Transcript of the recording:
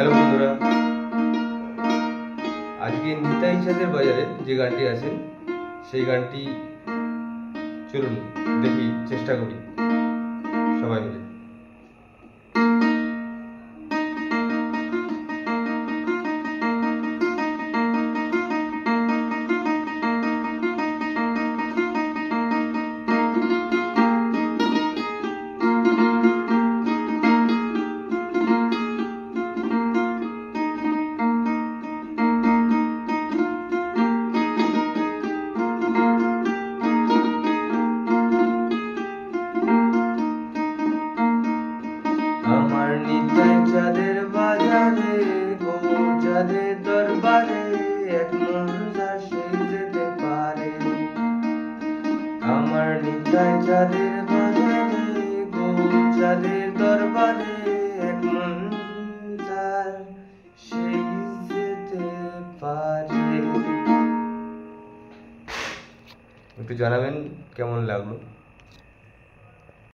Hello বন্ধুরা, আজকে নিতাই চাঁদের বাজারে যে গানটি আছে সেই গানটি চলুন দেখি, চেষ্টা করি সবাই মিলে। আমার নিতাই চাঁদের বাজারে, গৌর চাঁদের দরবারে এক মন যার সেই যেতে পারে। আমার নিতাই চাঁদের বাজারে, গৌর চাঁদের দরবারে এক মন যার সেই যেতে পারে। একটু জানাবেন কেমন লাগলো।